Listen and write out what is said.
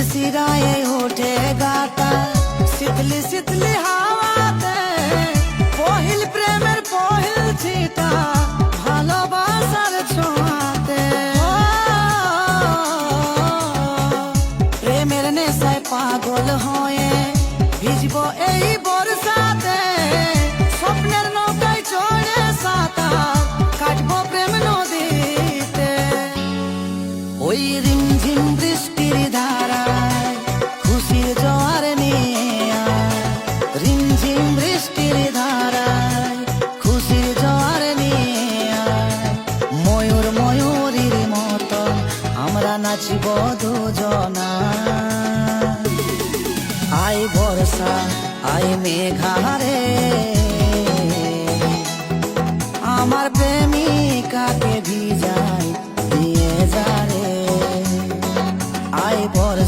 सिराए उठे गाता शीतली शीतली हावाते पहिल प्रेमेर पहिल छिटा ভালোবাসার ছোঁয়াতে প্রেমের নেশায় পাগল হয়ে ভিজবো এই বর্ষাতে স্বপ্নের নৌকায় চড়ে সাঁতার কাটবো প্রেম নদীতে ওই রিমঝিম বৃষ্টির ধারায় খুশির জোয়ার নিয়ে রিমঝিম বৃষ্টির ধারায় খুশির জোয়ার নিয়ে ময়ূর ময়ূরীর মতো আমরা নাচব দুজনা আই বর্ষা আই মেঘারে আমার প্রেমিকাকে ভিজাই দিয়ে যা রে আই বর্ষা।